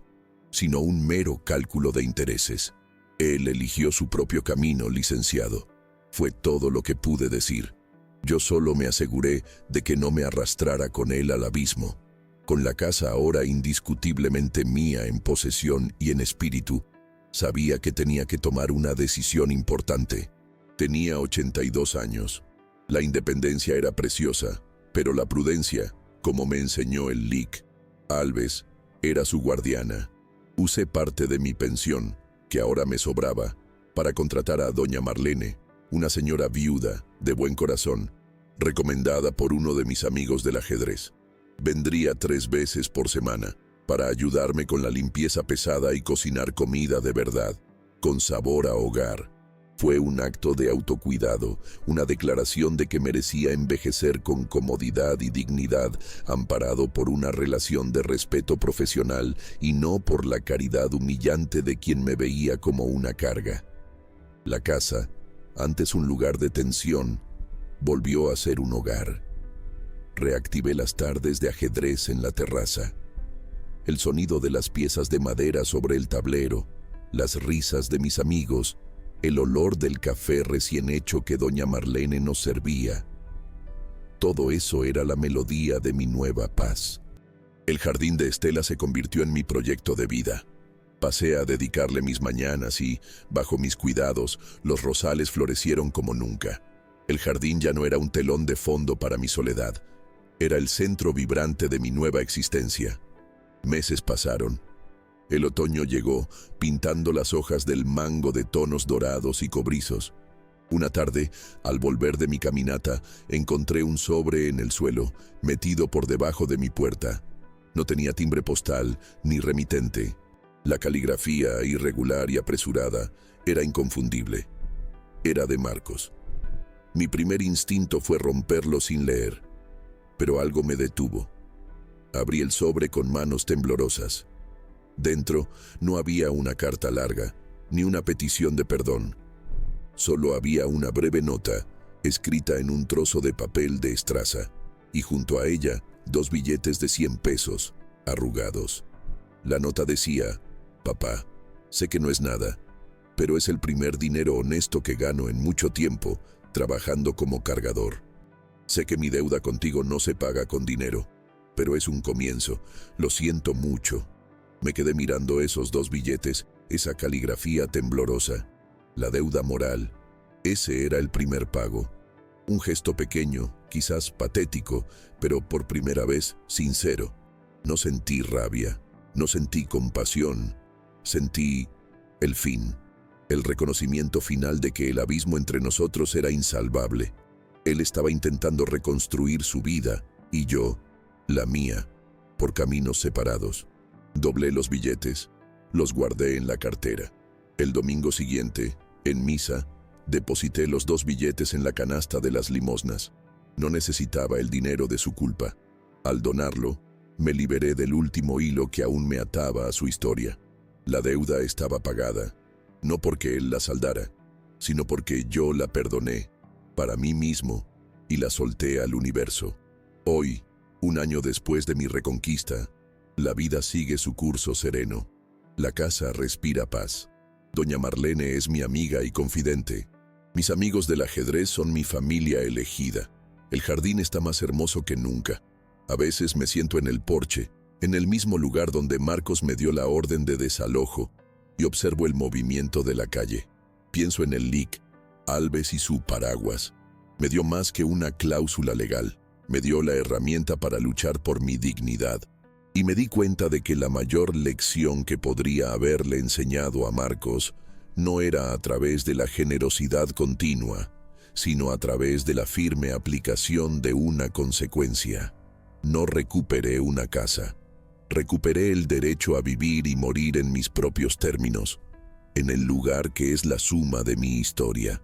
sino un mero cálculo de intereses. Él eligió su propio camino, licenciado. Fue todo lo que pude decir. Yo solo me aseguré de que no me arrastrara con él al abismo. Con la casa ahora indiscutiblemente mía en posesión y en espíritu, sabía que tenía que tomar una decisión importante. Tenía 82 años. La independencia era preciosa, pero la prudencia, como me enseñó el leak, Alves, era su guardiana. Usé parte de mi pensión, que ahora me sobraba, para contratar a doña Marlene, una señora viuda, de buen corazón, recomendada por uno de mis amigos del ajedrez. Vendría 3 veces por semana, para ayudarme con la limpieza pesada y cocinar comida de verdad, con sabor a hogar. Fue un acto de autocuidado, una declaración de que merecía envejecer con comodidad y dignidad, amparado por una relación de respeto profesional y no por la caridad humillante de quien me veía como una carga. La casa, antes un lugar de tensión, volvió a ser un hogar. Reactivé las tardes de ajedrez en la terraza. El sonido de las piezas de madera sobre el tablero, las risas de mis amigos, el olor del café recién hecho que doña Marlene nos servía. Todo eso era la melodía de mi nueva paz. El jardín de Estela se convirtió en mi proyecto de vida. Pasé a dedicarle mis mañanas y, bajo mis cuidados, los rosales florecieron como nunca. El jardín ya no era un telón de fondo para mi soledad. Era el centro vibrante de mi nueva existencia. Meses pasaron. El otoño llegó, pintando las hojas del mango de tonos dorados y cobrizos. Una tarde, al volver de mi caminata, encontré un sobre en el suelo, metido por debajo de mi puerta. No tenía timbre postal ni remitente. La caligrafía, irregular y apresurada, era inconfundible. Era de Marcos. Mi primer instinto fue romperlo sin leer, pero algo me detuvo. Abrí el sobre con manos temblorosas. Dentro no había una carta larga, ni una petición de perdón. Solo había una breve nota, escrita en un trozo de papel de estraza, y junto a ella 2 billetes de 100 pesos, arrugados. La nota decía: «Papá, sé que no es nada, pero es el primer dinero honesto que gano en mucho tiempo trabajando como cargador. Sé que mi deuda contigo no se paga con dinero, pero es un comienzo. Lo siento mucho». Me quedé mirando esos 2 billetes, esa caligrafía temblorosa. La deuda moral. Ese era el primer pago. Un gesto pequeño, quizás patético, pero por primera vez sincero. No sentí rabia, no sentí compasión. Sentí el fin, el reconocimiento final de que el abismo entre nosotros era insalvable. Él estaba intentando reconstruir su vida y yo, la mía, por caminos separados. Doblé los billetes, los guardé en la cartera. El domingo siguiente, en misa, deposité los 2 billetes en la canasta de las limosnas. No necesitaba el dinero de su culpa. Al donarlo, me liberé del último hilo que aún me ataba a su historia. La deuda estaba pagada, no porque él la saldara, sino porque yo la perdoné, para mí mismo, y la solté al universo. Hoy, un año después de mi reconquista, la vida sigue su curso sereno. La casa respira paz. Doña Marlene es mi amiga y confidente. Mis amigos del ajedrez son mi familia elegida. El jardín está más hermoso que nunca. A veces me siento en el porche, en el mismo lugar donde Marcos me dio la orden de desalojo, y observo el movimiento de la calle. Pienso en el LIC, Alves y su paraguas. Me dio más que una cláusula legal. Me dio la herramienta para luchar por mi dignidad. Y me di cuenta de que la mayor lección que podría haberle enseñado a Marcos no era a través de la generosidad continua, sino a través de la firme aplicación de una consecuencia. No recuperé una casa. Recuperé el derecho a vivir y morir en mis propios términos, en el lugar que es la suma de mi historia.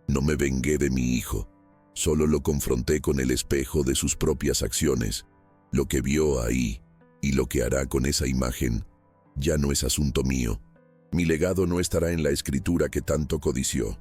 No me vengué de mi hijo, solo lo confronté con el espejo de sus propias acciones. Lo que vio ahí y lo que hará con esa imagen ya no es asunto mío. Mi legado no estará en la escritura que tanto codició.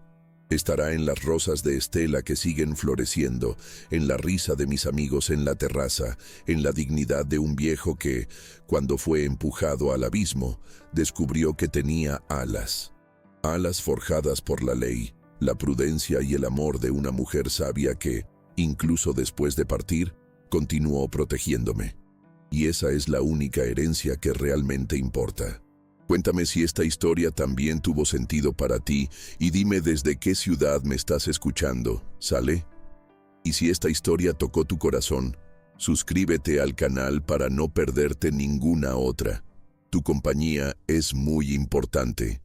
Estará en las rosas de Estela que siguen floreciendo, en la risa de mis amigos en la terraza, en la dignidad de un viejo que, cuando fue empujado al abismo, descubrió que tenía alas. Alas forjadas por la ley, la prudencia y el amor de una mujer sabia que, incluso después de partir, continuó protegiéndome. Y esa es la única herencia que realmente importa. Cuéntame si esta historia también tuvo sentido para ti y dime desde qué ciudad me estás escuchando, ¿sale? Y si esta historia tocó tu corazón, suscríbete al canal para no perderte ninguna otra. Tu compañía es muy importante.